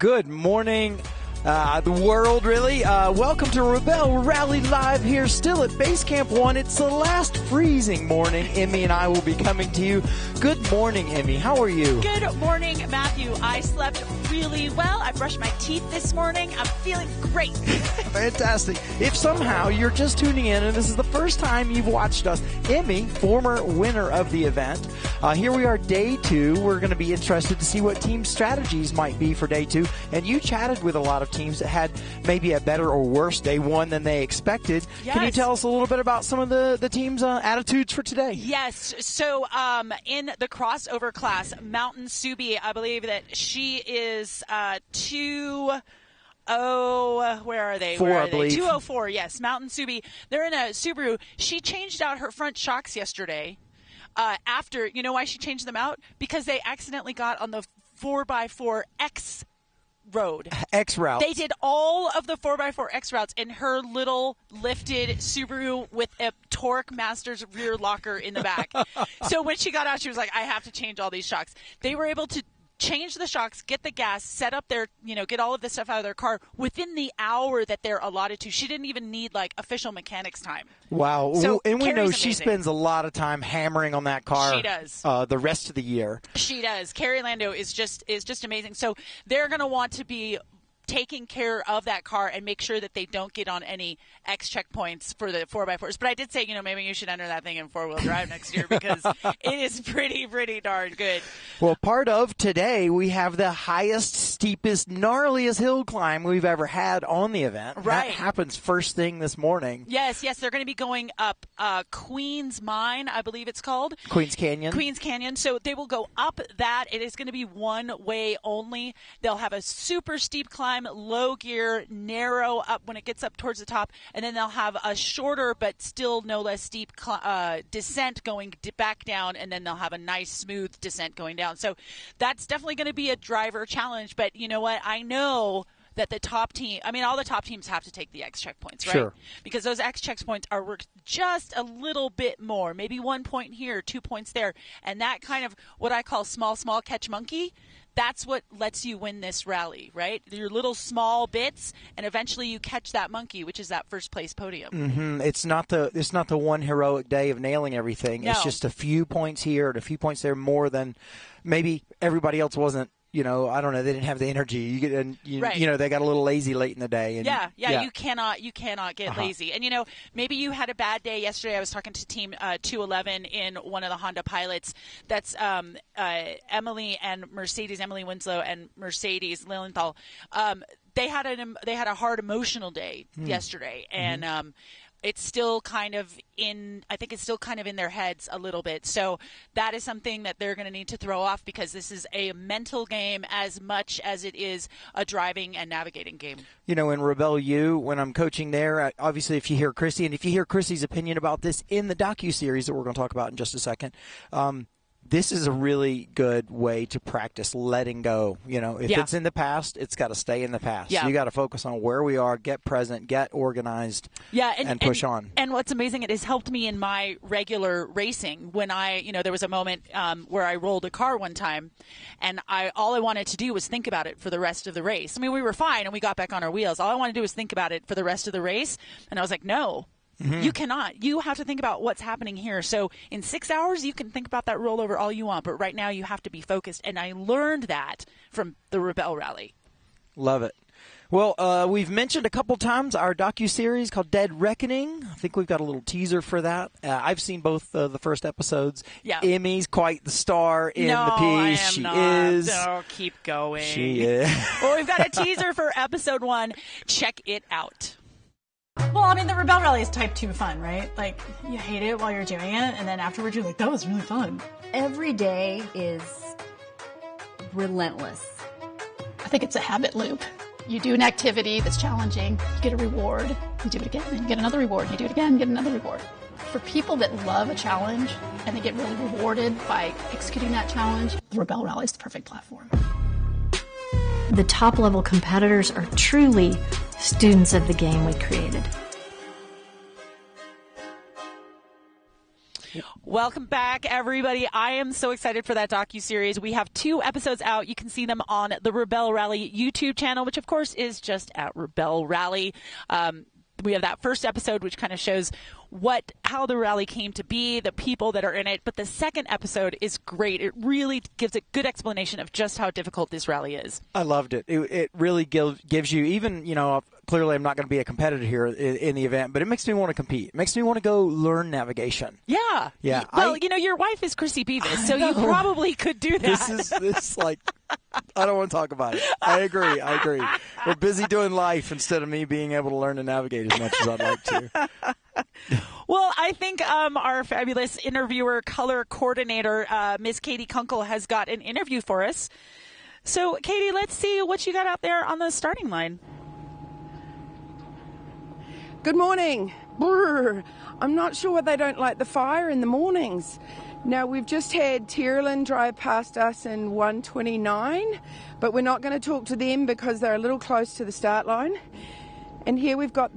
Good morning, the world, really. Welcome to Rebelle Rally Live here, still at Base Camp 1. It's the last freezing morning. Emmy and I will be coming to you. Good morning, Emmy. How are you? Good morning, Matthew. I slept really well. I brushed my teeth this morning. I'm feeling great. Fantastic. If somehow you're just tuning in and this is the first time you've watched us, Emmy, former winner of the event. Here we are, day 2. We're going to be interested to see what team strategies might be for day 2. And you chatted with a lot of teams that had maybe a better or worse day 1 than they expected. Yes. Can you tell us a little bit about some of the team's attitudes for today? Yes. So in the crossover class, Mountain Subi, I believe that she is 2... where are they? 4, where are I believe. 204, yes. Mountain Subi. They're in a Subaru. She changed out her front shocks yesterday. After, you know why she changed them out? Because they accidentally got on the 4x4 X road. X route. They did all of the 4x4 X routes in her little lifted Subaru with a Torque Masters rear locker in the back. So when she got out, she was like, I have to change all these shocks. They were able to change the shocks, get the gas, set up their, get all of this stuff out of their car within the hour that they're allotted to. She didn't even need official mechanics time. Wow. So and we know Carrie's she amazing. spends a lot of time hammering on that car. She does. The rest of the year. She does. Carrie Lando is just amazing. So they're going to want to be taking care of that car and make sure that they don't get on any X checkpoints for the 4x4s. But I did say, maybe you should enter that thing in 4-wheel drive next year because it is pretty darn good. Well, part of today, we have the highest, steepest, gnarliest hill climb we've ever had on the event. Right. That happens first thing this morning. Yes. They're going to be going up Queen's Mine, I believe it's called. Queen's Canyon. So they will go up that. It is going to be one way only. They'll have a super steep climb, low gear, narrow up when it gets up towards the top, and then they'll have a shorter but still no less steep descent going back down, and then they'll have a nice smooth descent going down. So that's definitely going to be a driver challenge, but you know what? I know that the top team, all the top teams have to take the X checkpoints, right? Sure. Because those X checkpoints are worth just a little bit more, maybe 1 point here, 2 points there, and that kind of what I call small catch monkey. That's what lets you win this rally, right? Your little small bits, and eventually you catch that monkey, which is that first place podium. Mm-hmm. It's not the one heroic day of nailing everything. No. It's just a few points here and a few points there more than maybe everybody else wasn't. I don't know. They didn't have the energy. Right. They got a little lazy late in the day. And, yeah. You cannot get lazy. And maybe you had a bad day yesterday. I was talking to Team 211 in one of the Honda pilots. That's Emily Winslow and Mercedes Lilienthal. They had a hard emotional day yesterday, and it's still kind of in their heads a little bit. So that is something that they're going to need to throw off because this is a mental game as much as it is a driving and navigating game. In Rebelle U, when I'm coaching there, obviously if you hear Chrissy, and if you hear Chrissy's opinion about this in the Docu-series that we're going to talk about in just a second, this is a really good way to practice letting go. If it's in the past, it's got to stay in the past. Yeah. So you got to focus on where we are, get present, get organized, and push on. And what's amazing, it has helped me in my regular racing. When there was a moment where I rolled a car one time, and all I wanted to do was think about it for the rest of the race. We were fine, and we got back on our wheels. All I wanted to do was think about it for the rest of the race, and I was like, no. Mm-hmm. You cannot. You have to think about what's happening here. So in 6 hours, you can think about that rollover all you want, but right now you have to be focused. And I learned that from the Rebelle Rally. Love it. Well, we've mentioned a couple times our docu-series called Dead Reckoning. I think we've got a little teaser for that. I've seen both the first episodes. Yeah. Emmy's quite the star in the piece. She is. No, keep going. She is. Well, we've got a teaser for episode 1. Check it out. Well, the Rebelle Rally is type 2 fun, right? You hate it while you're doing it, and then afterwards you're like, that was really fun. Every day is relentless. I think it's a habit loop. You do an activity that's challenging, you get a reward, you do it again, and you get another reward, you do it again, get another reward. For people that love a challenge and they get really rewarded by executing that challenge, the Rebelle Rally is the perfect platform. The top-level competitors are truly students of the game we created. Welcome back, everybody. I am so excited for that docu-series. We have 2 episodes out. You can see them on the Rebelle Rally YouTube channel, which, of course, is just at Rebelle Rally. We have that first episode, which kind of shows how the rally came to be, the people that are in it. But the second episode is great. It really gives a good explanation of just how difficult this rally is. I loved it. It really gives you, even, clearly I'm not going to be a competitor here in the event, but it makes me want to compete. It makes me want to go learn navigation. Yeah. Yeah. Well, your wife is Chrissy Beavis, so you probably could do that. This like, I don't want to talk about it. I agree. We're busy doing life instead of me being able to learn to navigate as much as I'd like to. Well, I think our fabulous interviewer, color coordinator, Miss Katie Kunkel, has got an interview for us. So, Katie, let's see what you got out there on the starting line. Good morning. Brr. I'm not sure why they don't light the fire in the mornings. Now, we've just had Tyrrellin drive past us in 129, but we're not going to talk to them because they're a little close to the start line. And here we've got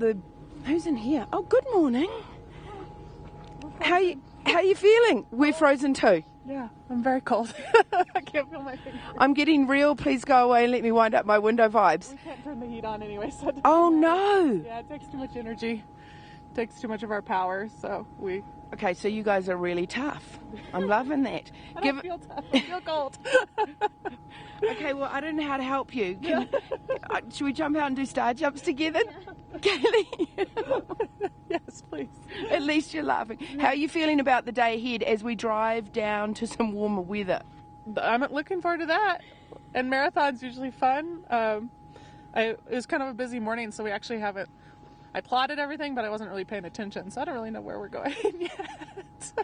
who's in here? Oh, good morning. How you feeling? We're frozen too. Yeah, I'm very cold. I can't feel my fingers. I'm getting real, please go away and let me wind up my window vibes. We can't turn the heat on anyway, so oh no! Yeah, it takes too much energy. It takes too much of our power, so we... Okay, so you guys are really tough. I'm loving that. I don't feel tough, I feel cold. Okay, well, I don't know how to help you. Should we jump out and do star jumps together? Kaylee? Yes, please. At least you're laughing. How are you feeling about the day ahead as we drive down to some warmer weather? I'm looking forward to that. And marathon's usually fun. It was kind of a busy morning, so we actually haven't... I plotted everything, but I wasn't really paying attention, so I don't really know where we're going yet.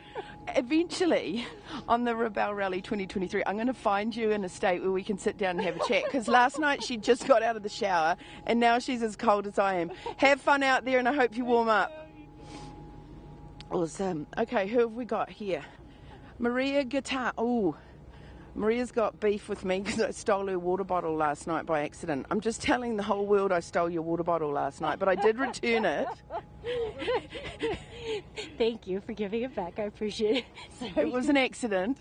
Eventually, on the Rebelle Rally 2023, I'm going to find you in a state where we can sit down and have a chat, because last night she just got out of the shower, and now she's as cold as I am. Have fun out there, and I hope you warm up. Awesome. Okay, who have we got here? Maria Guitar. Oh, Maria's got beef with me because I stole her water bottle last night by accident. I'm just telling the whole world I stole your water bottle last night, but I did return it. Thank you for giving it back. I appreciate it. Sorry. It was an accident.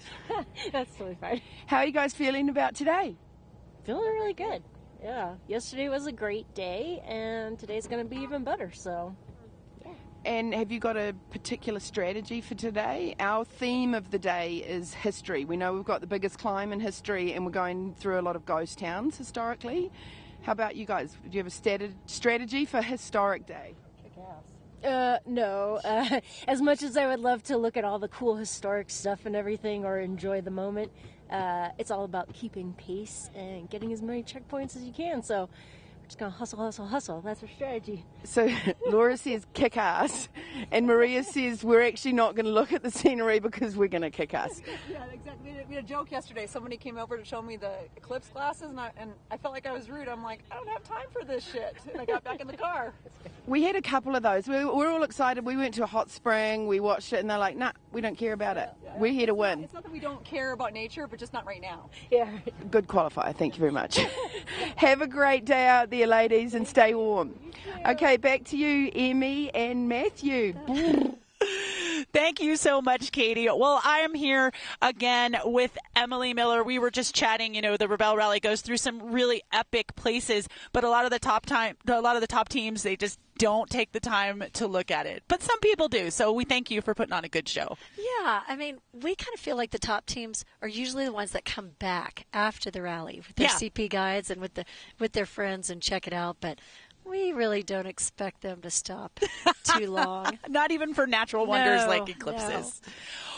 That's totally fine. How are you guys feeling about today? Feeling really good. Yeah. Yesterday was a great day, and today's going to be even better, so... And have you got a particular strategy for today? Our theme of the day is history. We know we've got the biggest climb in history, and we're going through a lot of ghost towns historically. How about you guys? Do you have a strategy for Historic Day? No. As much as I would love to look at all the cool historic stuff and everything or enjoy the moment, it's all about keeping pace and getting as many checkpoints as you can. So just going to hustle. That's our strategy. So Laura says kick ass, and Maria says we're actually not going to look at the scenery because we're going to kick ass. Yeah, exactly. We had a joke yesterday. Somebody came over to show me the eclipse glasses, and I felt like I was rude. I'm like, I don't have time for this shit. And I got back in the car. We had a couple of those. We're all excited. We went to a hot spring. We watched it, and they're like, nah, we don't care about it. We're here to win. It's not that we don't care about nature, but just not right now. Yeah. Good qualifier. Thank you very much. Have a great day out there, ladies, and stay warm. Okay, back to you, Emmy and Matthew. Thank you so much, Katie. Well, I am here again with Emily Miller. We were just chatting. You know, the Rebelle Rally goes through some really epic places, but a lot of the top teams, they just don't take the time to look at it. But some people do. So we thank you for putting on a good show. Yeah, I mean, we kind of feel like the top teams are usually the ones that come back after the rally with their CP guides and with their friends and check it out. But we really don't expect them to stop too long. Not even for natural wonders like eclipses. No.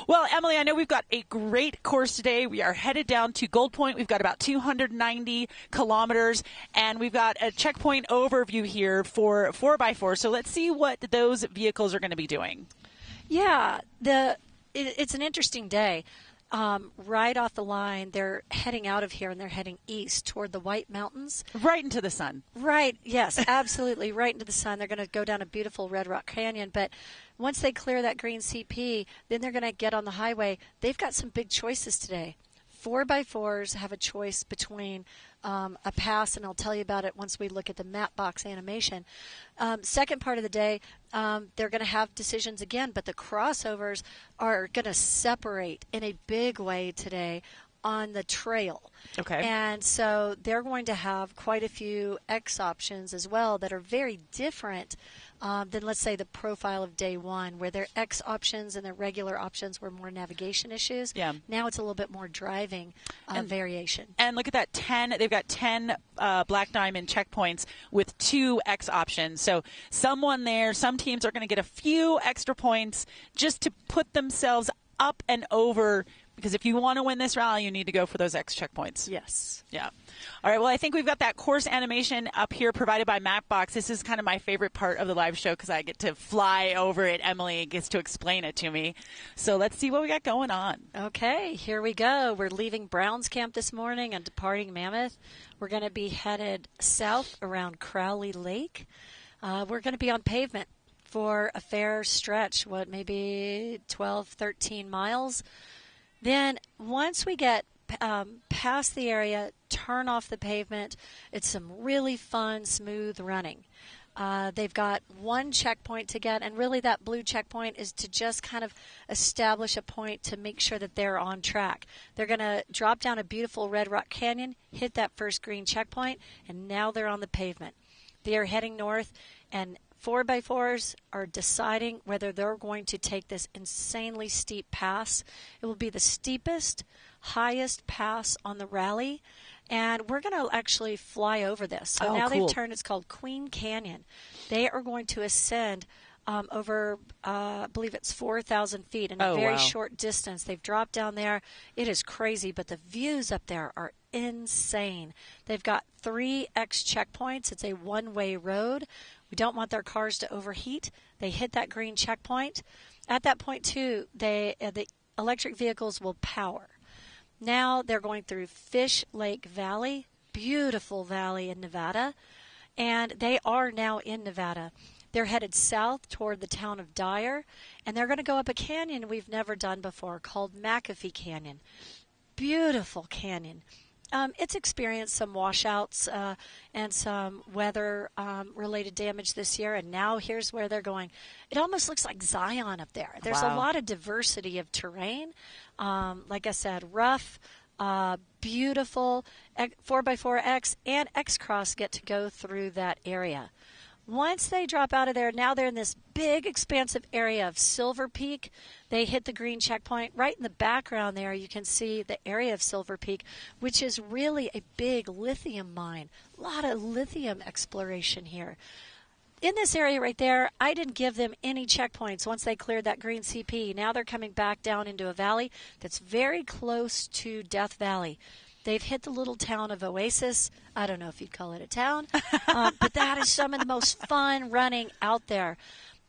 Well, Emily, I know we've got a great course today. We are headed down to Gold Point. We've got about 290 kilometers, and we've got a checkpoint overview here for 4x4. So let's see what those vehicles are going to be doing. Yeah, it's an interesting day. Right off the line, they're heading out of here, and they're heading east toward the White Mountains. Right into the sun. Right, yes, absolutely, right into the sun. They're going to go down a beautiful Red Rock Canyon, but once they clear that green CP, then they're going to get on the highway. They've got some big choices today. 4x4s have a choice between a pass, and I'll tell you about it once we look at the map box animation. Second part of the day, they're going to have decisions again, but the crossovers are going to separate in a big way today on the trail. Okay. And so they're going to have quite a few X options as well that are very different than, let's say, the profile of day one, where their X options and their regular options were more navigation issues. Yeah. Now it's a little bit more driving variation. And look at that, 10. They've got 10 Black Diamond checkpoints with 2 X options. So some teams are going to get a few extra points just to put themselves up and over, because if you want to win this rally, you need to go for those X checkpoints. Yes. Yeah. All right. Well, I think we've got that course animation up here provided by Mapbox. This is kind of my favorite part of the live show because I get to fly over it. Emily gets to explain it to me. So let's see what we got going on. Okay, here we go. We're leaving Browns Camp this morning and departing Mammoth. We're going to be headed south around Crowley Lake. We're going to be on pavement for a fair stretch, maybe 12, 13 miles. Then once we get past the area, turn off the pavement, it's some really fun, smooth running. They've got one checkpoint to get, and really that blue checkpoint is to just kind of establish a point to make sure that they're on track. They're going to drop down a beautiful Red Rock Canyon, hit that first green checkpoint, and now they're on the pavement. They are heading north, and 4x4s are deciding whether they're going to take this insanely steep pass. It will be the steepest, highest pass on the rally, and we're going to actually fly over this. So now cool. They've turned, it's called Queen Canyon. They are going to ascend over, I believe it's 4,000 feet in a very short distance. They've dropped down there. It is crazy, but the views up there are insane. They've got 3 X checkpoints. It's a one-way road. We don't want their cars to overheat. They hit that green checkpoint. At that point, too, the electric vehicles will power. Now they're going through Fish Lake Valley, beautiful valley in Nevada, and they are now in Nevada. They're headed south toward the town of Dyer, and they're going to go up a canyon we've never done before called McAfee Canyon. Beautiful canyon. It's experienced some washouts and some weather-related damage this year, and now here's where they're going. It almost looks like Zion up there. There's a lot of diversity of terrain. Like I said, rough, beautiful. 4x4X and X-Cross get to go through that area. Once they drop out of there, now they're in this big, expansive area of Silver Peak. They hit the green checkpoint. Right in the background there, you can see the area of Silver Peak, which is really a big lithium mine. A lot of lithium exploration here. In this area right there, I didn't give them any checkpoints once they cleared that green CP. Now they're coming back down into a valley that's very close to Death Valley. They've hit the little town of Oasis. I don't know if you'd call it a town, but that is some of the most fun running out there.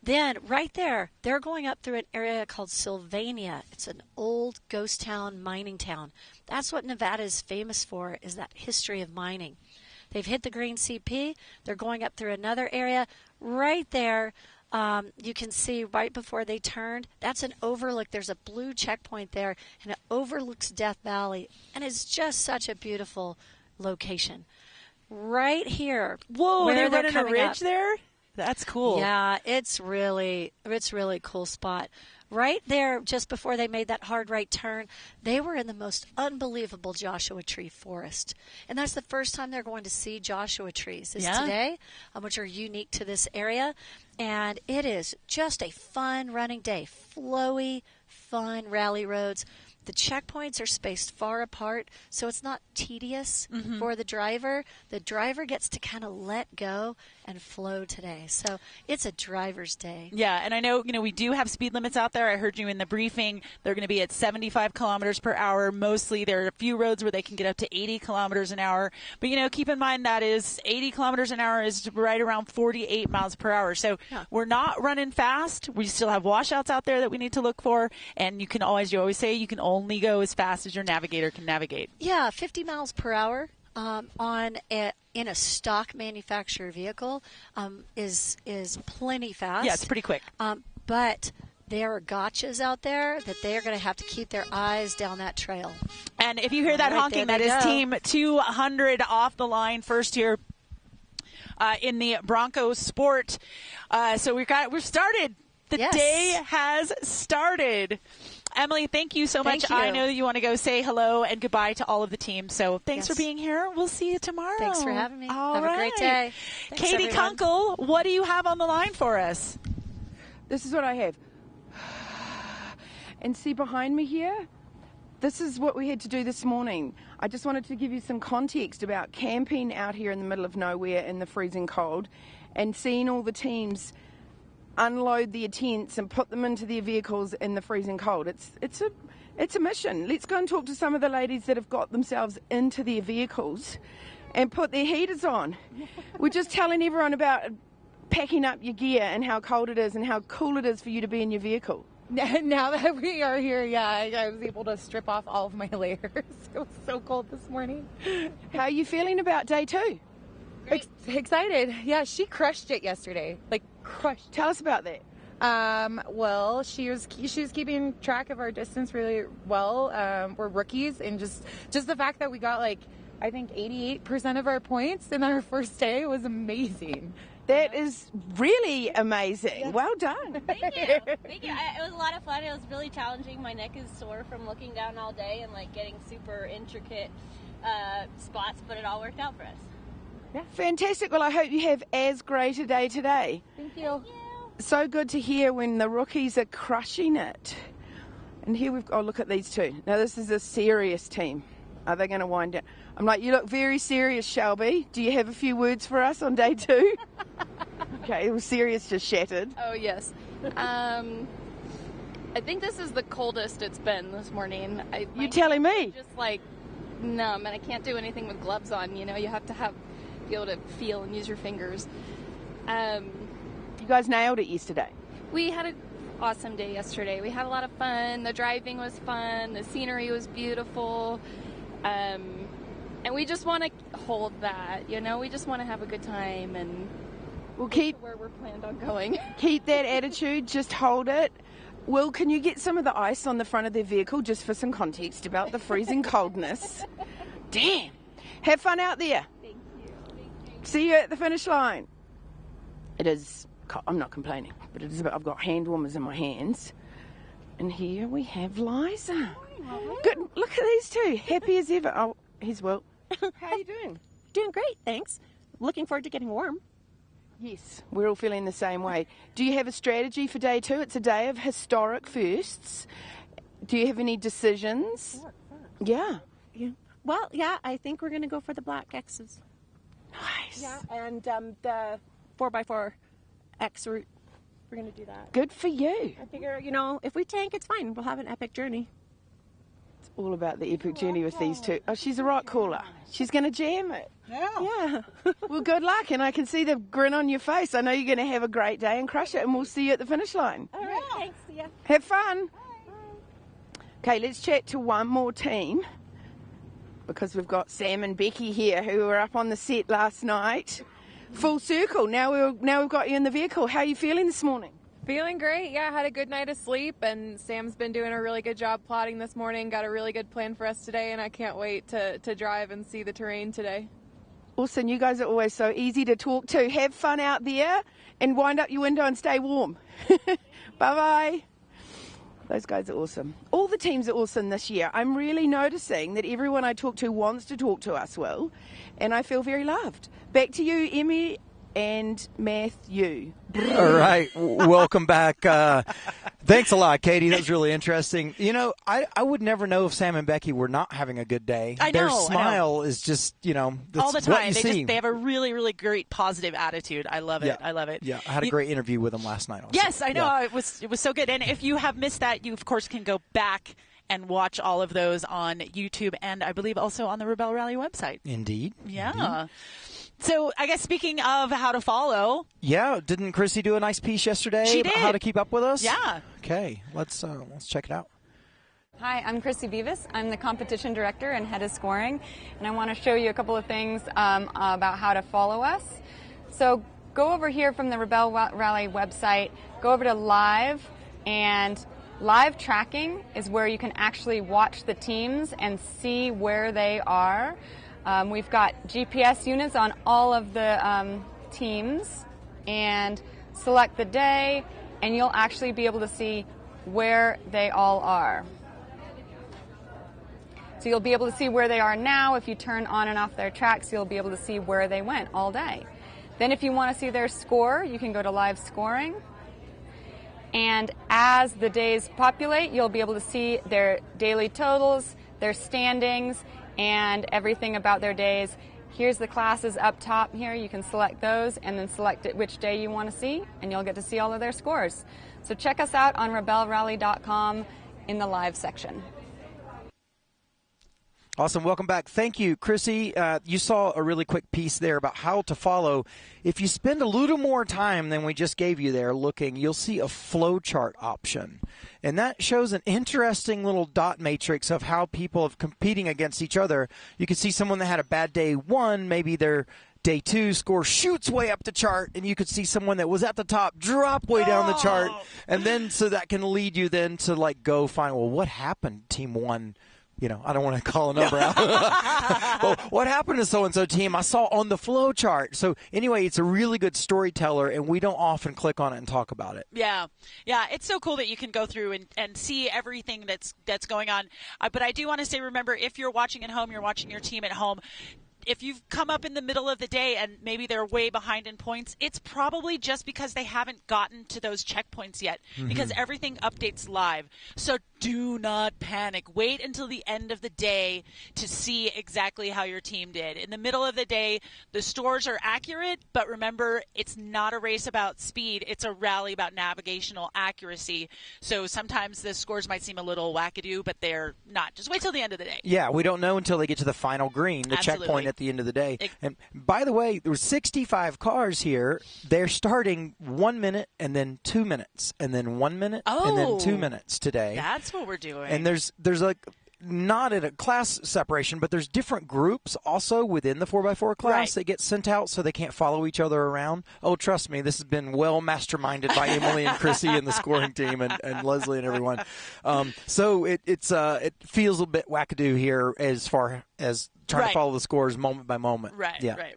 Then right there, they're going up through an area called Sylvania. It's an old ghost town, mining town. That's what Nevada is famous for, is that history of mining. They've hit the green CP. They're going up through another area. Right there, you can see right before they turned, that's an overlook. There's a blue checkpoint there, and it overlooks Death Valley, and it's just such a beautiful location. Right here. Whoa, they're running a ridge up there? That's cool. Yeah, it's really a cool spot. Right there, just before they made that hard right turn, they were in the most unbelievable Joshua tree forest. And that's the first time they're going to see Joshua trees today, which are unique to this area. And it is just a fun running day. Flowy, fun rally roads. The checkpoints are spaced far apart, so it's not tedious for the driver. The driver gets to kind of let go and flow today. So it's a driver's day. Yeah, and I know, we do have speed limits out there. I heard you in the briefing. They're going to be at 75 kilometers per hour. Mostly there are a few roads where they can get up to 80 kilometers an hour. But, keep in mind that is 80 kilometers an hour is right around 48 miles per hour. So we're not running fast. We still have washouts out there that we need to look for. And you always say you can only go as fast as your navigator can navigate. Yeah, 50 miles per hour in a stock manufacturer vehicle is plenty fast. Yeah, it's pretty quick. But there are gotchas out there that they are going to have to keep their eyes down that trail. And if you hear that honking, that is Team 200 off the line first here in the Broncos sport. So we're started. The day has started. Emily, thank you so much. I know that you want to go say hello and goodbye to all of the team. So thanks for being here. We'll see you tomorrow. Thanks for having me. Have a great day. Thanks, Katie everyone. Kunkel, what do you have on the line for us? This is what I have. And see behind me here? This is what we had to do this morning. I just wanted to give you some context about camping out here in the middle of nowhere in the freezing cold and seeing all the teams unload their tents and put them into their vehicles in the freezing cold. It's a mission. Let's go and talk to some of the ladies that have got themselves into their vehicles and put their heaters on. We're just telling everyone about packing up your gear and how cold it is and how cool it is for you to be in your vehicle. Now that we are here, I was able to strip off all of my layers. It was so cold this morning. How are you feeling about day 2? Excited. Yeah, she crushed it yesterday. Crushed. Tell us about that. Well, she was keeping track of our distance really well. We're rookies, and just the fact that we got I think 88% of our points in our first day was amazing. That is really amazing. Yeah. Well done. Thank you. Thank you. It was a lot of fun. It was really challenging. My neck is sore from looking down all day and getting super intricate spots, but it all worked out for us. Yeah. Fantastic. Well, I hope you have as great a day today. Thank you. So good to hear when the rookies are crushing it. And here look at these two. Now, this is a serious team. Are they going to wind down? I'm like, you look very serious, Shelby. Do you have a few words for us on day 2? Okay, it was serious, just shattered. Oh, yes. I think this is the coldest it's been this morning. You telling me? Just numb, and I can't do anything with gloves on. You have to be able to feel and use your fingers. You guys nailed it yesterday. We had an awesome day yesterday. We had a lot of fun. The driving was fun. The scenery was beautiful. And we just want to hold that, we just want to have a good time and we'll keep where we're planned on going. Keep that attitude, just hold it. Will, can you get some of the ice on the front of their vehicle just for some context about the freezing coldness? Damn. Have fun out there. Thank you. See you at the finish line. It is, I'm not complaining, but it is about, I've got hand warmers in my hands. And here we have Liza. Good. Look at these two. Happy as ever. Oh, here's Will. How are you doing? Doing great, thanks. Looking forward to getting warm. Yes, we're all feeling the same way. Do you have a strategy for day 2? It's a day of historic firsts. Do you have any decisions? Yeah. Well, yeah, I think we're going to go for the black X's. Nice. Yeah, and the 4x4 X route. We're going to do that. Good for you. I figure, if we tank, it's fine. We'll have an epic journey. It's all about the epic journey with these two. Oh, she's a rock caller. She's going to jam it. Yeah. Well, good luck, and I can see the grin on your face. I know you're going to have a great day and crush it, and we'll see you at the finish line. All right, thanks. See ya. Have fun. Bye. Okay, let's chat to one more team because we've got Sam and Becky here who were up on the set last night. Full circle. Now we've got you in the vehicle. How are you feeling this morning? Feeling great. Yeah, had a good night of sleep, and Sam's been doing a really good job plotting this morning. Got a really good plan for us today, and I can't wait to drive and see the terrain today. Awesome. You guys are always so easy to talk to. Have fun out there and wind up your window and stay warm. Bye-bye. Those guys are awesome. All the teams are awesome this year. I'm really noticing that everyone I talk to wants to talk to us, Will, and I feel very loved. Back to you, Emmy and Matthew. All right. Welcome back. Thanks a lot, Katie. That was really interesting. I would never know if Sam and Becky were not having a good day. Their smile is just, all the time. They have a really, really great positive attitude. I love it. Yeah. I love it. Yeah, I had a great interview with them last night. Also. Yes, I know. Yeah. It was so good. And if you have missed that, you, of course, can go back and watch all of those on YouTube and I believe also on the Rebelle Rally website. Indeed. Yeah. Indeed. So I guess speaking of how to follow. Yeah, didn't Chrissy do a nice piece yesterday She did. about how to keep up with us? Yeah. Okay, let's check it out. Hi, I'm Chrissy Beavis. I'm the competition director and head of scoring, and I want to show you a couple of things about how to follow us. So go over here from the Rebelle Rally website, go over to live, and Live tracking is where you can actually watch the teams and see where they are. We've got GPS units on all of the teams, and select the day, and you'll actually be able to see where they all are. So you'll be able to see where they are now. If you turn on and off their tracks, you'll be able to see where they went all day. Then if you want to see their score, you can go to live scoring. And as the days populate, you'll be able to see their daily totals, their standings, and everything about their days. Here's the classes up top here. You can select those and then select which day you want to see, and you'll get to see all of their scores. So check us out on rebellerally.com in the live section. Awesome. Welcome back. Thank you, Chrissy. You saw a really quick piece there about how to follow. If you spend a little more time than we just gave you there looking, you'll see a flowchart option. And that shows an interesting little dot matrix of how people are competing against each other. You can see someone that had a bad day 1, maybe their day 2 score shoots way up the chart, and you could see someone that was at the top drop way down the chart. And then so that can lead you then to like go find, well, what happened, team 1? You know, I don't want to call a number out. Well, what happened to so-and-so team? I saw on the flow chart. So anyway, it's a really good storyteller, and we don't often click on it and talk about it. Yeah. It's so cool that you can go through and see everything that's going on. But I do want to say, remember, if you're watching at home, you're watching your team at home, if you've come up in the middle of the day and maybe they're way behind in points, it's probably just because they haven't gotten to those checkpoints yet, because everything updates live. So do not panic. Wait until the end of the day to see exactly how your team did. In the middle of the day, the scores are accurate, but remember, it's not a race about speed. It's a rally about navigational accuracy. So sometimes the scores might seem a little wackadoo, but they're not. Just wait till the end of the day. Yeah, we don't know until they get to the final green, the checkpoint at the end of the day. And by the way, there were 65 cars here. They're starting 1 minute and then 2 minutes and then 1 minute and then 2 minutes today. That's what we're doing. And there's like not in a class separation, but there's different groups also within the 4x4 class that get sent out so they can't follow each other around. Oh, trust me, this has been well masterminded by Emily and Chrissy and the scoring team and Leslie and everyone. So it feels a bit wackadoo here as far as trying to follow the scores moment by moment. Right.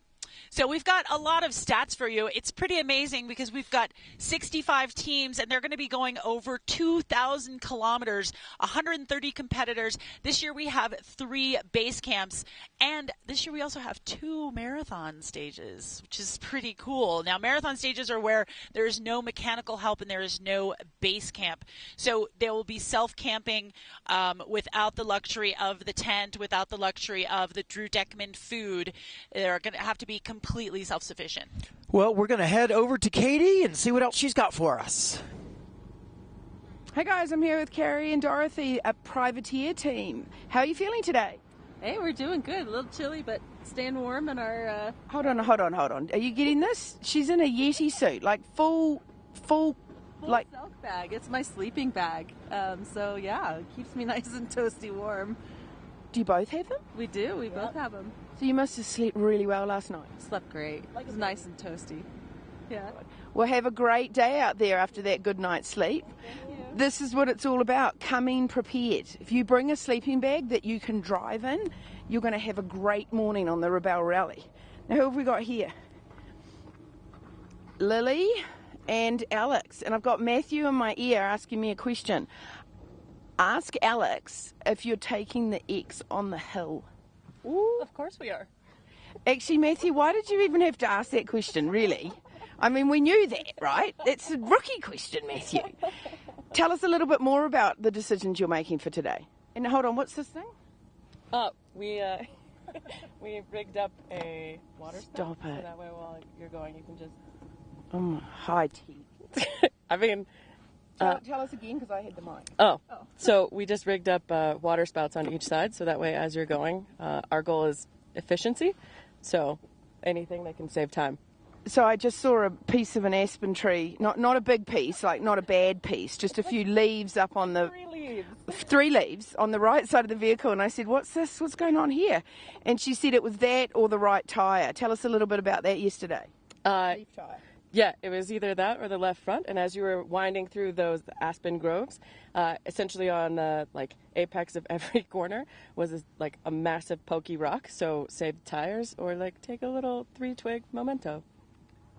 So we've got a lot of stats for you. It's pretty amazing because we've got 65 teams, and they're going to be going over 2,000 kilometers, 130 competitors. This year we have 3 base camps, and this year we also have 2 marathon stages, which is pretty cool. Now, marathon stages are where there is no mechanical help and there is no base camp. So there will be self-camping without the luxury of the tent, without the luxury of the Drew Deckman food. They're going to have to be completely self-sufficient. Well, we're going to head over to Katie and see what else she's got for us. Hey guys, I'm here with Carrie and Dorothy, a privateer team. How are you feeling today? Hey, we're doing good. A little chilly, but staying warm in our... Hold on. Are you getting this? She's in a Yeti suit, like full like silk bag. It's my sleeping bag. So yeah, it keeps me nice and toasty warm. Do you both have them? We do. We both have them. So you must have slept really well last night. Slept great. It was nice and toasty. Yeah. Well, have a great day out there after that good night's sleep. This is what it's all about, coming prepared. If you bring a sleeping bag that you can drive in, you're going to have a great morning on the Rebelle Rally. Now, who have we got here? Lily and Alex. And I've got Matthew in my ear asking me a question. Ask Alex if you're taking the X on the hill. Ooh, of course we are. Actually, Matthew, why did you even have to ask that question, really? I mean, we knew that, right? It's a rookie question, Matthew. Tell us a little bit more about the decisions you're making for today. And hold on, what's this thing? We rigged up a water spout. Stop it. So that way while you're going, you can just... High tea. I mean... Tell us again, because I had the mic. So we just rigged up water spouts on each side, so that way as you're going, our goal is efficiency, so anything that can save time. So I just saw a piece of an aspen tree, not a big piece, like not a bad piece, just a few leaves up on the... 3 leaves on the right side of the vehicle, and I said, what's this? What's going on here? And she said it was that or the right tyre. Tell us a little bit about that yesterday. Leaf tyre. Yeah, it was either that or the left front. And as you were winding through those aspen groves, essentially on the apex of every corner was a massive pokey rock. So save the tires or take a little 3-twig memento.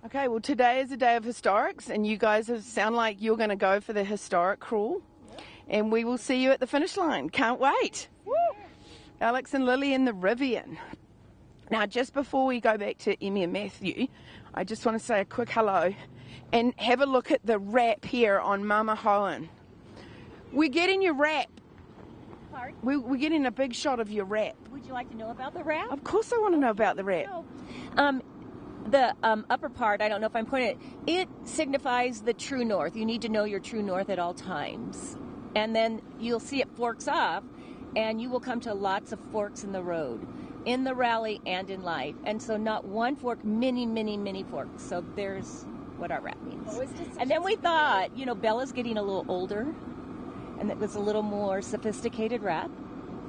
Okay, well, today is a day of historics, and you guys sound like you're going to go for the historic crawl. And we will see you at the finish line. Can't wait. Woo! Alex and Lily in the Rivian. Now, just before we go back to Emmy and Matthew, I just want to say a quick hello and have a look at the wrap here on Mama Hohen. We're getting your wrap. Pardon? We're getting a big shot of your wrap. Would you like to know about the wrap? Of course I want to know about the wrap. The upper part, I don't know if I'm pointing it signifies the true north. You need to know your true north at all times. And then you'll see it forks off, and you will come to lots of forks in the road, in the rally and in life. And so not one fork, many, many, many forks. So there's what our wrap means. And then we thought, Bella's getting a little older, and it was a little more sophisticated wrap.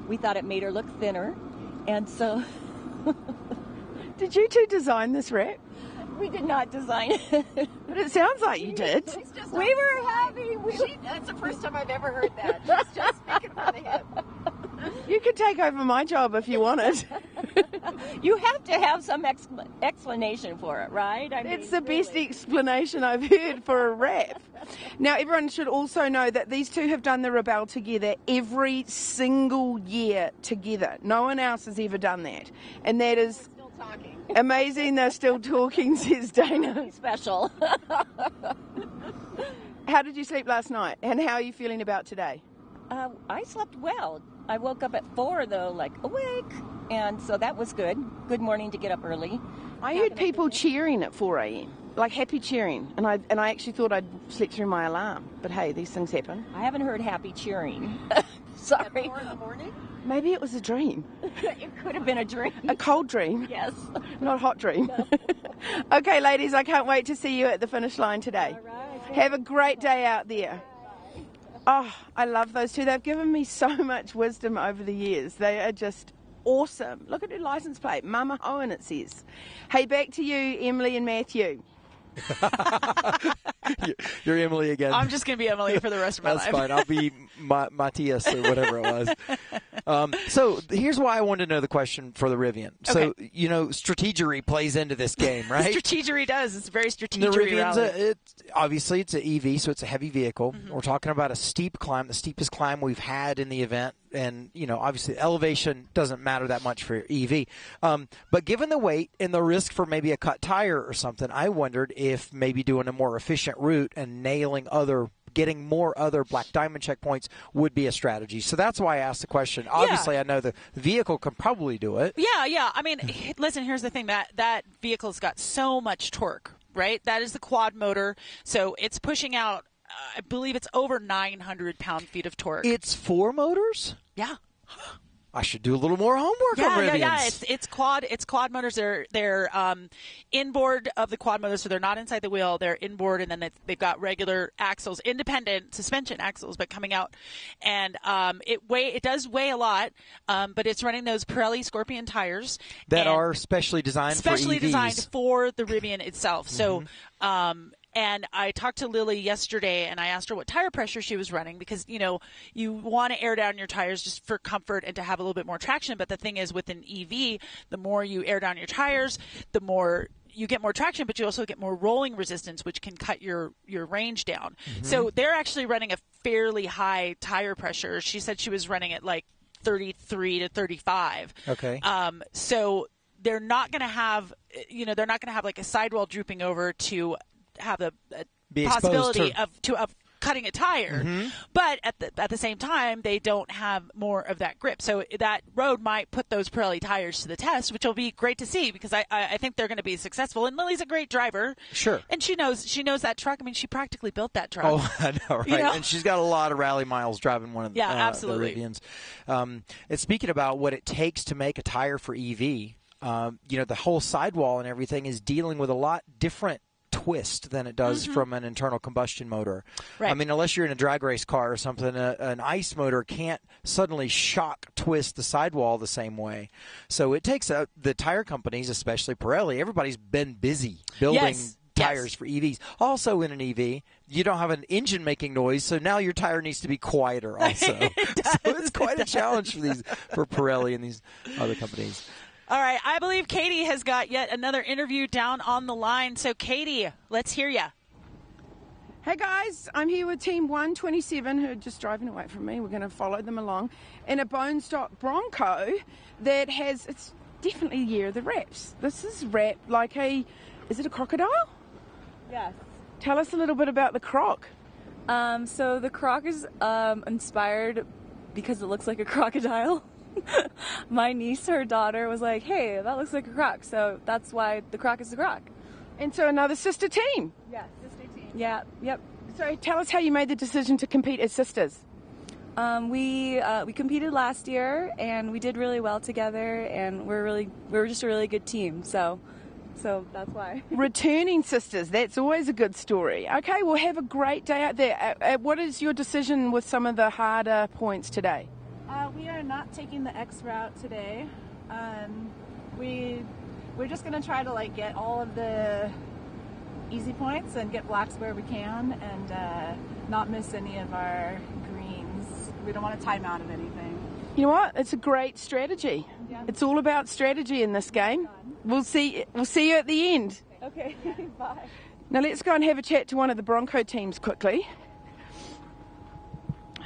We thought it made her look thinner. And so... Did you two design this wrap? We did not design it. But it sounds like you did. We were happy. That's the first time I've ever heard that. She's just speaking from the hip. You could take over my job if you wanted. You have to have some explanation for it, right? It's the best explanation I've heard for a wrap. Now, everyone should also know that these two have done the Rebelle together every single year together. No one else has ever done that. And that is amazing. They're still talking, says Dana. Special. How did you sleep last night? And how are you feeling about today? I slept well. I woke up at 4, though, awake. And so that was good. Good morning to get up early. I heard people cheering at 4 a.m., happy cheering. And I actually thought I'd slept through my alarm. But hey, these things happen. I haven't heard happy cheering. Sorry. At 4 in the morning? Maybe it was a dream. It could have been a dream. A cold dream. Yes. Not a hot dream. No. Okay, ladies, I can't wait to see you at the finish line today. All right. Have a great day out there. Oh, I love those two. They've given me so much wisdom over the years. They are just awesome. Look at her license plate. Mama Hohen, it says. Hey, back to you, Emily and Matthew. You're Emily again. I'm just going to be Emily for the rest of my life. That's fine. I'll be Matthias or whatever it was. So here's why I wanted to know the question for the Rivian. So, strategery plays into this game, right? Strategery does. It's a very strategic The Rivian's rally. Obviously, it's an EV, so it's a heavy vehicle. Mm-hmm. We're talking about a steep climb, the steepest climb we've had in the event. And, obviously elevation doesn't matter that much for your EV. But given the weight and the risk for maybe a cut tire or something, I wondered if maybe doing a more efficient route and getting more other black diamond checkpoints would be a strategy. So that's why I asked the question. Obviously, I know the vehicle can probably do it. Yeah. I mean, listen, here's the thing. That vehicle's got so much torque, right? That is the quad motor. So it's pushing out, I believe it's over 900 pound-feet of torque. It's 4 motors? Yeah. I should do a little more homework on Rivians. Yeah. It's quad motors. They're inboard of the quad motors, so they're not inside the wheel. They're inboard, and then they've got regular axles, independent suspension axles, but coming out. And it does weigh a lot, but it's running those Pirelli Scorpion tires that are specially designed for the Rivian itself. Mm-hmm. So. And I talked to Lily yesterday, and I asked her what tire pressure she was running because, you want to air down your tires just for comfort and to have a little bit more traction. But the thing is, with an EV, the more you air down your tires, the more you get more traction, but you also get more rolling resistance, which can cut your range down. Mm-hmm. So they're actually running a fairly high tire pressure. She said she was running at 33 to 35. Okay. So they're not going to have, a sidewall drooping over to have a possibility of cutting a tire, mm-hmm. but at the same time they don't have more of that grip. So that road might put those Pirelli tires to the test, which will be great to see because I think they're going to be successful. And Lily's a great driver, sure, and she knows that truck. I mean, she practically built that truck. Oh, I know, right? And she's got a lot of rally miles driving one of the absolutely. The Rivians. And speaking about what it takes to make a tire for EV, the whole sidewall and everything is dealing with a lot different twist than it does mm-hmm. from an internal combustion motor. Right. I mean, unless you're in a drag race car or something, an ICE motor can't suddenly shock twist the sidewall the same way. So it takes the tire companies, especially Pirelli, everybody's been busy building tires for EVs. Also in an EV, you don't have an engine making noise, so now your tire needs to be quieter also. So it's quite a challenge for Pirelli and these other companies. All right, I believe Katie has got yet another interview down on the line. So, Katie, let's hear you. Hey guys, I'm here with Team 127 who are just driving away from me. We're going to follow them along in a bone stock Bronco that has, it's definitely year of the wraps. This is wrapped like is it a crocodile? Yes. Tell us a little bit about the croc. So the croc is inspired because it looks like a crocodile. My niece, her daughter, was like, hey, that looks like a croc. So that's why the croc is the croc. And so another sister team. Yeah, sister team. Yeah, yep. So tell us how you made the decision to compete as sisters. We competed last year and we did really well together, and we're just a really good team. So that's why. Returning sisters, that's always a good story. Okay, well, have a great day out there. What is your decision with some of the harder points today? We are not taking the X route today. We're just going to try to get all of the easy points and get blacks where we can, and not miss any of our greens. We don't want to time out of anything. You know what? It's a great strategy. Yeah. It's all about strategy in this game. We'll see you at the end. Okay. Bye. Now let's go and have a chat to one of the Bronco teams quickly.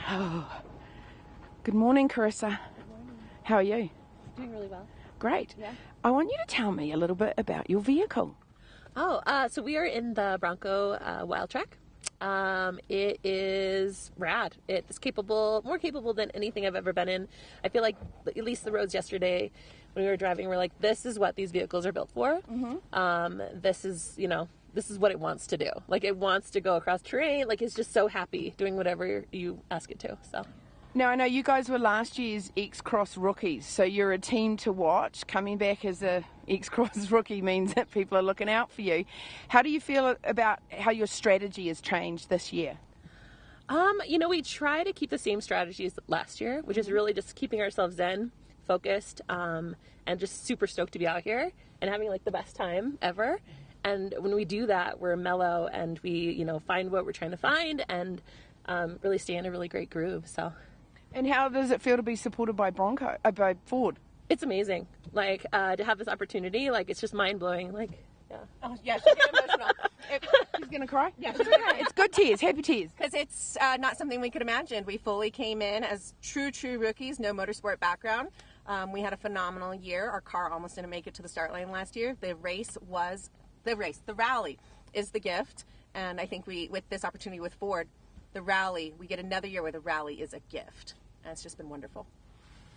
Oh. Good morning, Carissa. Good morning. How are you? Doing really well. Great. Yeah. I want you to tell me a little bit about your vehicle. So we are in the Bronco Wild Track. It is rad. It's more capable than anything I've ever been in. I feel like at least the roads yesterday when we were driving, we're like, this is what these vehicles are built for. Mm-hmm. This is what it wants to do. Like, it wants to go across terrain. Like, it's just so happy doing whatever you ask it to. So. Now, I know you guys were last year's X-Cross rookies, so you're a team to watch. Coming back as a X-Cross rookie means that people are looking out for you. How do you feel about how your strategy has changed this year? We try to keep the same strategy as last year, which is really just keeping ourselves zen, focused, and just super stoked to be out here and having the best time ever. And when we do that, we're mellow and we, find what we're trying to find and really stay in a really great groove. So. And how does it feel to be supported by by Ford? It's amazing. To have this opportunity, it's just mind-blowing. Yeah. Oh, yeah, she's getting emotional. She's going to cry? Yeah, she's going to cry. It's good tears, happy tears. Because it's not something we could imagine. We fully came in as true rookies, no motorsport background. We had a phenomenal year. Our car almost didn't make it to the start line last year. The rally is the gift. And I think with this opportunity with Ford, the rally, we get another year where the rally is a gift. And it's just been wonderful.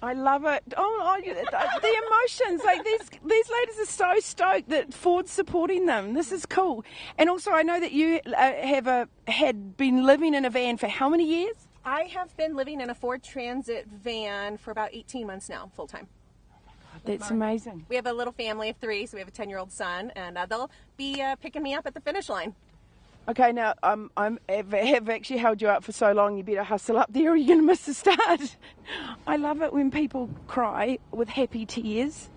I love it. Oh, the emotions. These ladies are so stoked that Ford's supporting them. This is cool. And also, I know that you had been living in a van for how many years? I have been living in a Ford Transit van for about 18 months now, full time. That's amazing. We have a little family of 3, so we have a 10-year-old son, and they'll be picking me up at the finish line. Okay, now I've actually held you up for so long. You better hustle up there, or you're going to miss the start. I love it when people cry with happy tears.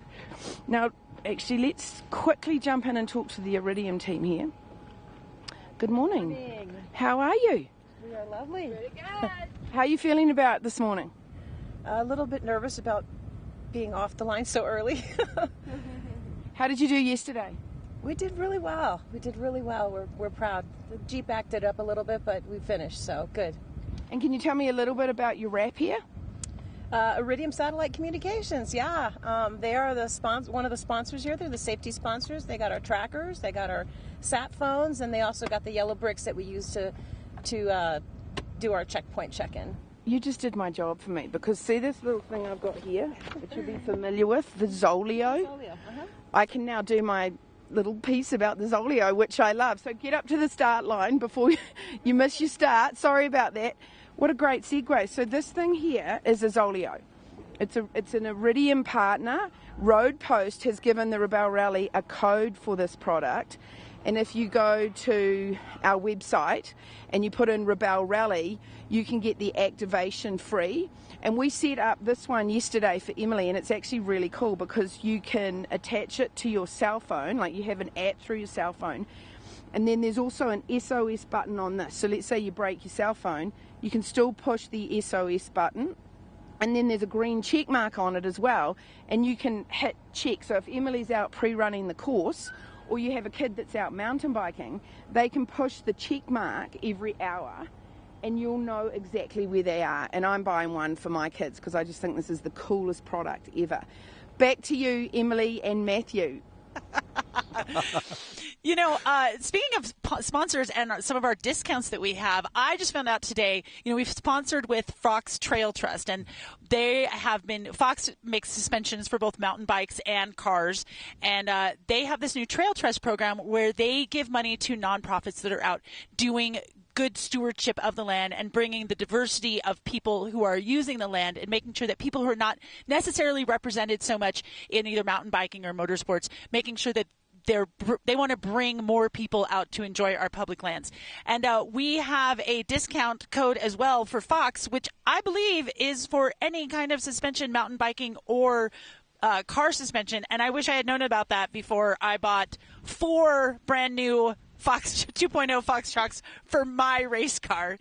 Now, actually, let's quickly jump in and talk to the Iridium team here. Good morning. Good morning. How are you? We are lovely. Pretty good. How are you feeling about this morning? A little bit nervous about being off the line so early. How did you do yesterday? We did really well. We're proud. The Jeep acted up a little bit, but we finished, so good. And can you tell me a little bit about your wrap here? Iridium Satellite Communications, yeah. They are one of the sponsors here. They're the safety sponsors. They got our trackers, they got our sat phones, and they also got the yellow bricks that we use to do our checkpoint check-in. You just did my job for me, because see this little thing I've got here, which you'll be familiar with, the Zoleo? I can now do my little piece about the Zoleo, which I love. So get up to the start line before you miss your start. Sorry about that. What a great segue. So this thing here is a Zoleo. It's an Iridium partner. Road Post has given the Rebelle Rally a code for this product. And if you go to our website and you put in Rebelle Rally, you can get the activation free. And we set up this one yesterday for Emily, and it's actually really cool because you can attach it to your cell phone, like you have an app through your cell phone, And then there's also an SOS button on this. So let's say you break your cell phone, you can still push the SOS button. And then there's a green check mark on it as well, and you can hit check. So if Emily's out pre-running the course, or you have a kid that's out mountain biking, they can push the check mark every hour, and you'll know exactly where they are. And I'm buying one for my kids because I just think this is the coolest product ever. Back to you, Emily and Matthew. You know, speaking of sponsors and some of our discounts that we have, I just found out today, you know, we've sponsored with Fox Trail Trust, and Fox makes suspensions for both mountain bikes and cars, and they have this new Trail Trust program where they give money to nonprofits that are out doing good stewardship of the land and bringing the diversity of people who are using the land and making sure that people who are not necessarily represented so much in either mountain biking or motorsports, making sure that they want to bring more people out to enjoy our public lands. And we have a discount code as well for Fox, which I believe is for any kind of suspension, mountain biking or car suspension. And I wish I had known about that before I bought 4 brand new Fox 2.0 Fox trucks for my race car.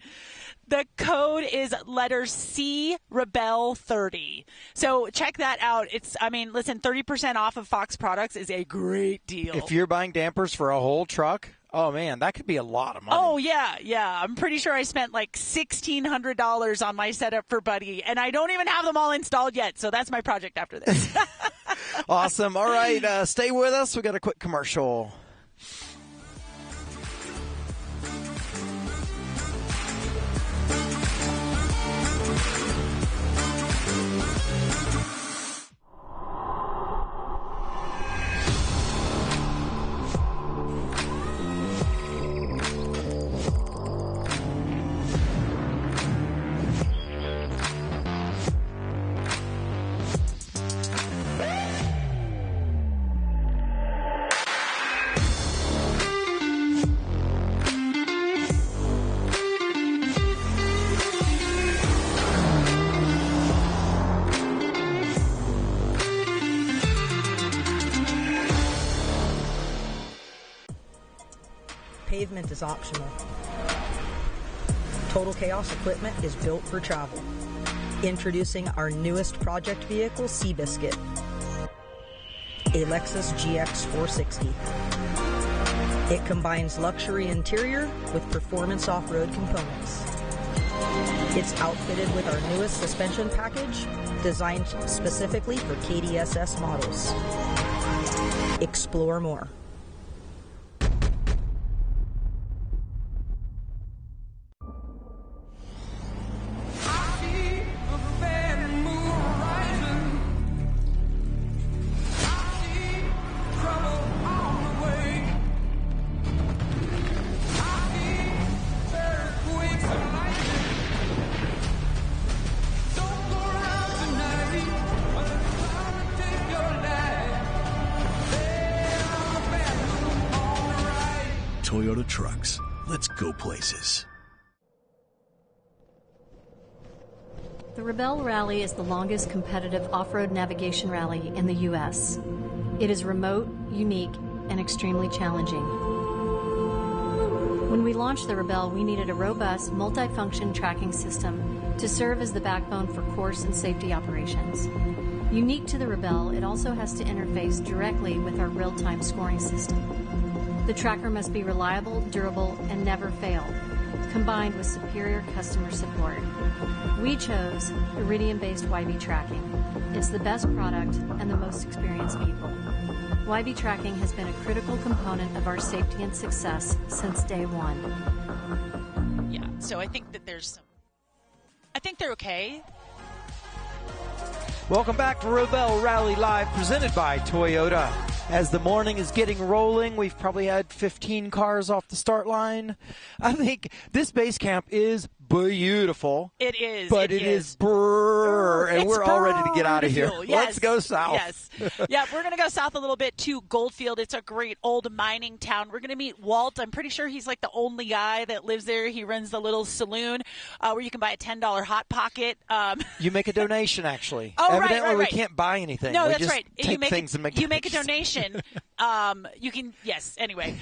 The code is letter C, Rebelle 30. So check that out. Listen, 30% off of Fox products is a great deal. If you're buying dampers for a whole truck, oh man, that could be a lot of money. Oh yeah. I'm pretty sure I spent like $1,600 on my setup for Buddy, and I don't even have them all installed yet. So that's my project after this. Awesome. All right, stay with us. We got a quick commercial. Pavement is optional. Total Chaos equipment is built for travel. Introducing our newest project vehicle, Seabiscuit, a Lexus GX 460. It combines luxury interior with performance off-road components. It's outfitted with our newest suspension package, designed specifically for KDSS models. Explore more. Toyota trucks. Let's go places. The Rebelle Rally is the longest competitive off-road navigation rally in the U.S. It is remote, unique, and extremely challenging. When we launched the Rebelle, we needed a robust, multifunction tracking system to serve as the backbone for course and safety operations. Unique to the Rebelle, it also has to interface directly with our real-time scoring system. The tracker must be reliable, durable, and never fail, combined with superior customer support. We chose Iridium-based YB tracking. It's the best product and the most experienced people. YB tracking has been a critical component of our safety and success since day one. Yeah, so I think that I think they're okay. Welcome back to Rebelle Rally Live, presented by Toyota. As the morning is getting rolling, we've probably had 15 cars off the start line. I think this base camp is beautiful. It is. But it is brrr, and we're all ready to get out of here. Yes. Let's go south. Yes. Yeah, we're going to go south a little bit to Goldfield. It's a great old mining town. We're going to meet Walt. I'm pretty sure he's like the only guy that lives there. He runs the little saloon where you can buy a $10 Hot Pocket. You make a donation, actually. Oh, Evidently, right. we can't buy anything. No, we that's just right. Take things and make you make a donation You can, yes, anyway.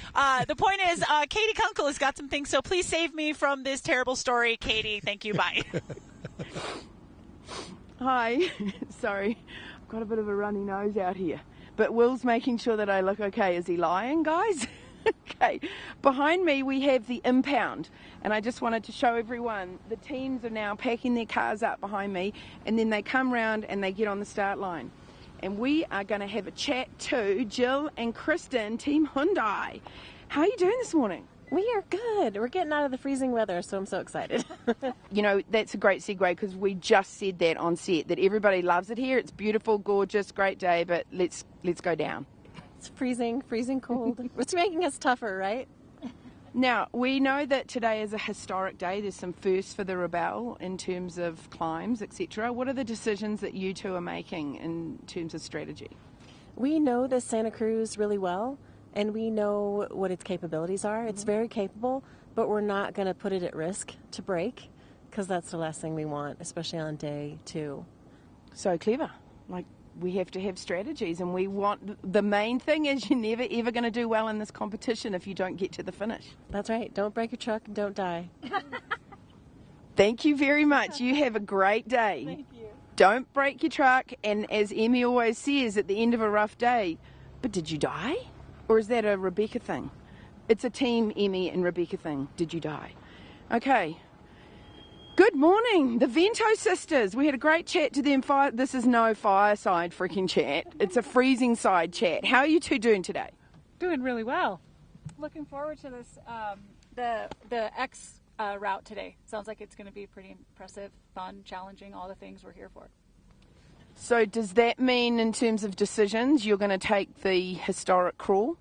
The point is, Katie Kunkel has got some things, so please save me from this terrible story. Katie, thank you, bye. Hi. Sorry, I've got a bit of a runny nose out here. But Will's making sure that I look okay. Is he lying, guys? Okay. Behind me, we have the impound. And I just wanted to show everyone, the teams are now packing their cars up behind me, and then they come round and they get on the start line. And we are going to have a chat to Jill and Kristen, Team Hyundai. How are you doing this morning? We are good. We're getting out of the freezing weather, so I'm so excited. You know, that's a great segue because we just said that on set, that everybody loves it here. It's beautiful, gorgeous, great day, but let's go down. It's freezing cold. It's making us tougher, right? Now, we know that today is a historic day. There's some firsts for the Rebelle in terms of climbs, etc. What are the decisions that you two are making in terms of strategy? We know the Santa Cruz really well, and we know what its capabilities are. It's very capable, but we're not going to put it at risk to break, because that's the last thing we want, especially on day 2. So clever. Like, we have to have strategies, and we want, the main thing is you're never ever going to do well in this competition if you don't get to the finish. That's right. Don't break your truck and don't die. Thank you very much. You have a great day. Thank you. Don't break your truck, and as Emmy always says at the end of a rough day, but did you die? Or is that a Rebecca thing? It's a team Emmy and Rebecca thing. Did you die? Okay. Good morning, the Vento sisters. We had a great chat to them. This is no fireside freaking chat. It's a freezing side chat. How are you two doing today? Doing really well. Looking forward to this, the X route today. Sounds like it's going to be pretty impressive, fun, challenging, all the things we're here for. So does that mean in terms of decisions, you're going to take the historic crawl?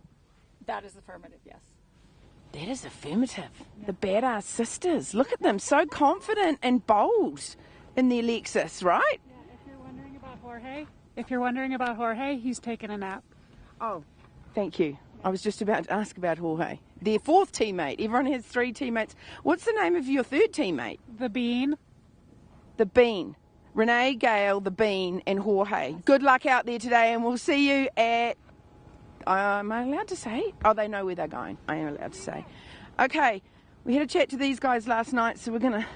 That is affirmative, yes. That is affirmative. Yeah. The badass sisters. Look at them, so confident and bold in their Lexus, right? Yeah, if you're wondering about Jorge, he's taking a nap. Oh, thank you. I was just about to ask about Jorge. Their 4th teammate. Everyone has 3 teammates. What's the name of your 3rd teammate? The Bean. The Bean. Renee, Gail, the Bean, and Jorge. Good luck out there today, and we'll see you at... am I allowed to say? Oh, they know where they're going. I am allowed to say. Okay, we had a chat to these guys last night, so we're going to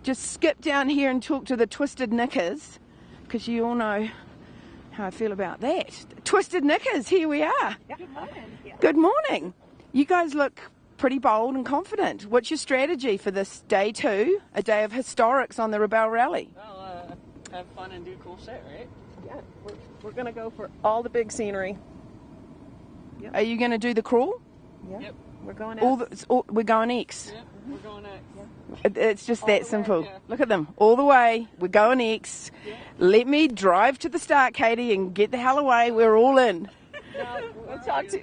just skip down here and talk to the Twisted Knickers, because you all know how I feel about that. Twisted Knickers, here we are. Good morning. Good morning. You guys look pretty bold and confident. What's your strategy for this day 2, a day of historics on the Rebelle Rally? Well, have fun and do cool shit, right? Yeah, we're going to go for all the big scenery. Yep. Are you going to do the crawl? Yep. We're going X. We're going X. Yep, we're going X. It's just all that simple. Way, yeah. Look at them. All the way. We're going X. Yeah. Let me drive to the start, Katie, and get the hell away. We're all in. No,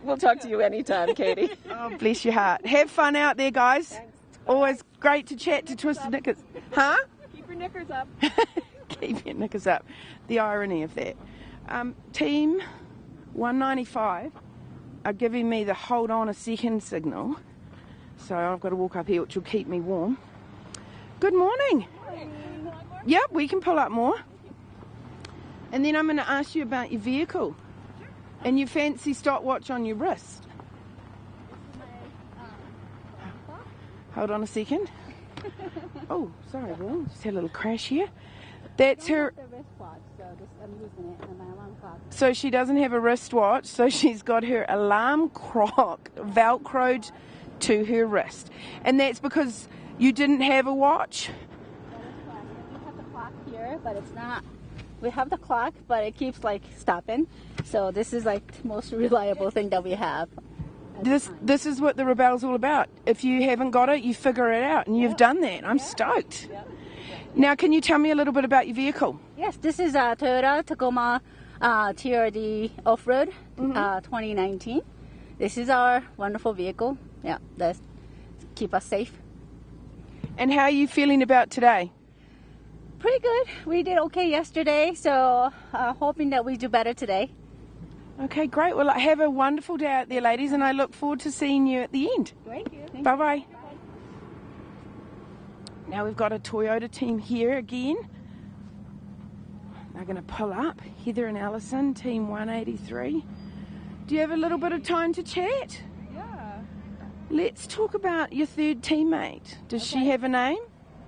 we'll talk to you anytime, Katie. Oh, bless your heart. Have fun out there, guys. Thanks. Always great to chat to Twisted Knickers. Huh? Keep your knickers up. Keep your knickers up. The irony of that. Team 195 are giving me the hold on a second signal. So I've got to walk up here, which will keep me warm. Good morning. Yep, we can pull up more. And then I'm going to ask you about your vehicle and your fancy stopwatch on your wrist. Hold on a second. Oh, sorry, Will. Just had a little crash here. That's her. So she doesn't have a wristwatch, so she's got her alarm clock velcroed to her wrist. And that's because you didn't have a watch? We have the clock here, but it's not. We have the clock, but it keeps like stopping. So this is like the most reliable thing that we have. This is what the Rebelle's all about. If you haven't got it, you figure it out, and you've done that. I'm stoked. Now, can you tell me a little bit about your vehicle? Yes, this is a Toyota Tacoma TRD Off-Road 2019. This is our wonderful vehicle. Yeah, that's keep us safe. And how are you feeling about today? Pretty good. We did okay yesterday, so hoping that we do better today. Okay, great. Well, have a wonderful day out there, ladies, and I look forward to seeing you at the end. Thank you. Bye-bye. Now we've got a Toyota team here again. They're going to pull up. Heather and Alison, team 183. Do you have a little bit of time to chat? Yeah. Let's talk about your third teammate. Does she have a name?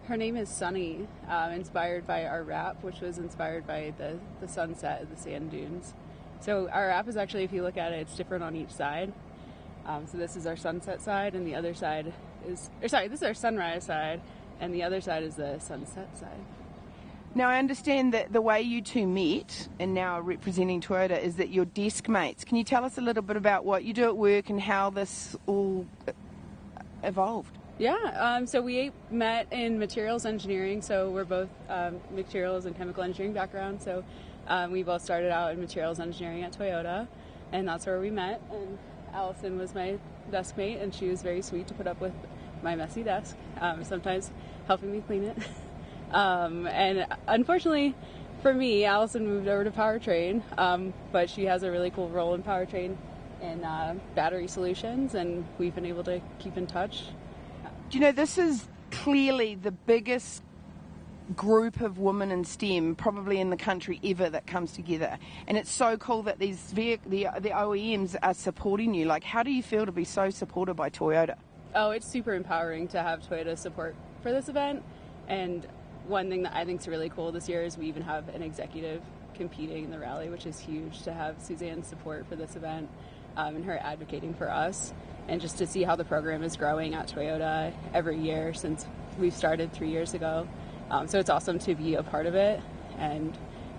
Her name is Sunny, inspired by our wrap, which was inspired by the sunset of the sand dunes. So our wrap is actually, if you look at it, it's different on each side. So this is our sunset side, and the other side is, this is our sunrise side, and the other side is the sunset side. Now, I understand that the way you two met, and now representing Toyota, is that you're desk mates. Can you tell us a little bit about what you do at work and how this all evolved? Yeah, so we met in materials engineering, so we're both materials and chemical engineering background, so we both started out in materials engineering at Toyota, and that's where we met, and Allison was my desk mate, and she was very sweet to put up with my messy desk, sometimes helping me clean it. And unfortunately for me, Allison moved over to powertrain, but she has a really cool role in powertrain and battery solutions, and we've been able to keep in touch. Do you know, this is clearly the biggest group of women in STEM probably in the country ever that comes together, and it's so cool that the OEMs are supporting you. Like, how do you feel to be so supported by Toyota? Oh, it's super empowering to have Toyota support for this event, and one thing that I think is really cool this year is we even have an executive competing in the rally, which is huge to have Suzanne's support for this event, and her advocating for us, and just to see how the program is growing at Toyota every year since we've started 3 years ago. So it's awesome to be a part of it, and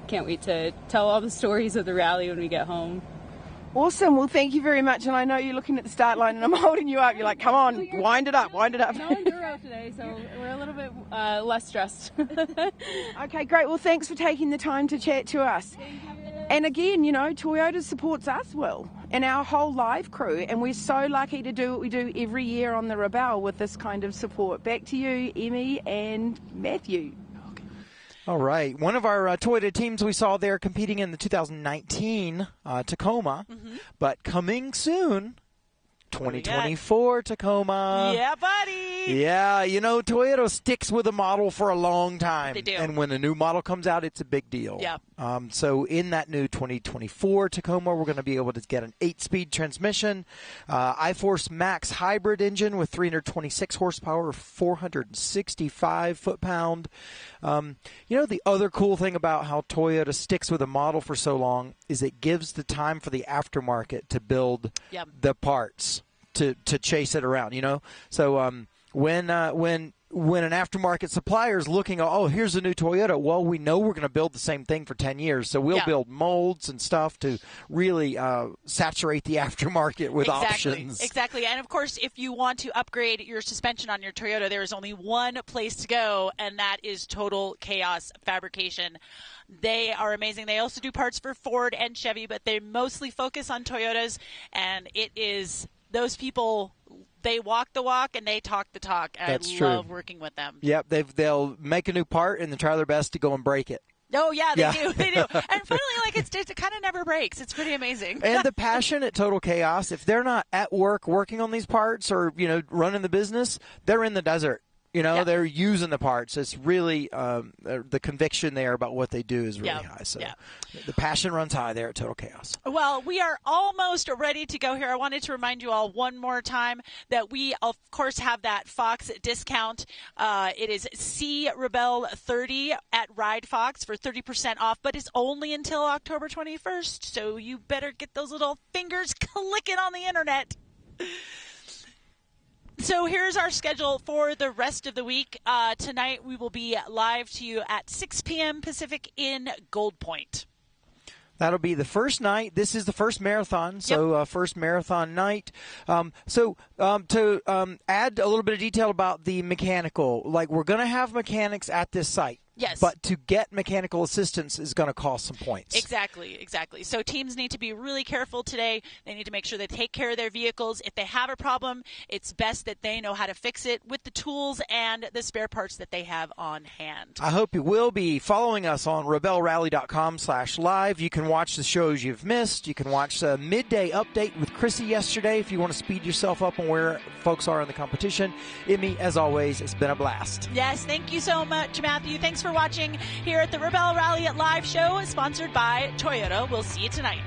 can't wait to tell all the stories of the rally when we get home. Awesome. Well, thank you very much. And I know you're looking at the start line and I'm holding you up. You're like, come on, wind it up, wind it up. No enduro today, so we're a little bit less stressed. Okay, great. Well, thanks for taking the time to chat to us. And again, you know, Toyota supports us well and our whole live crew. And we're so lucky to do what we do every year on the Rebelle with this kind of support. Back to you, Emmy and Matthew. All right. One of our Toyota teams we saw there competing in the 2019 Tacoma, but coming soon, 2024 Tacoma. Yeah, buddy. Yeah, you know, Toyota sticks with a model for a long time. They do. And when a new model comes out, it's a big deal. Yeah. So in that new 2024 Tacoma, we're going to be able to get an 8-speed transmission, iForce Max hybrid engine with 326 horsepower, 465 foot-pound. You know, the other cool thing about how Toyota sticks with a model for so long is it gives the time for the aftermarket to build the parts to chase it around, you know? So when an aftermarket supplier is looking, oh, here's a new Toyota, well, we know we're going to build the same thing for 10 years. So we'll build molds and stuff to really saturate the aftermarket with options. Exactly. And, of course, if you want to upgrade your suspension on your Toyota, there is only one place to go, and that is Total Chaos Fabrication. They are amazing. They also do parts for Ford and Chevy, but they mostly focus on Toyotas, and it is those people – they walk the walk and they talk the talk. That's I true. love working with them. Yep, they'll make a new part and then try their best to go and break it. Oh, yeah, they do. They do. And finally, like, it kind of never breaks. It's pretty amazing. And the passion at Total Chaos, if they're not at work working on these parts or, you know, running the business, they're in the desert. You know, they're using the parts. It's really the conviction there about what they do is really high. So the passion runs high there at Total Chaos. Well, we are almost ready to go here. I wanted to remind you all one more time that we, of course, have that Fox discount. It is Rebelle 30 at Ride Fox for 30% off, but it's only until October 21st. So you better get those little fingers clicking on the internet. So here's our schedule for the rest of the week. Tonight we will be live to you at 6 p.m. Pacific in Gold Point. That'll be the first night. This is the first marathon, so first marathon night. To add a little bit of detail about the mechanical, like we're going to have mechanics at this site. Yes. But to get mechanical assistance is going to cost some points. Exactly. So teams need to be really careful today. They need to make sure they take care of their vehicles. If they have a problem, it's best that they know how to fix it with the tools and the spare parts that they have on hand. I hope you will be following us on rebellerally.com/live. You can watch the shows you've missed. You can watch the midday update with Chrissy yesterday if you want to speed yourself up on where folks are in the competition. Emmy, as always, it's been a blast. Yes, thank you so much, Matthew. Thanks for watching here at the Rebelle Rally at Live show, sponsored by Toyota. We'll see you tonight.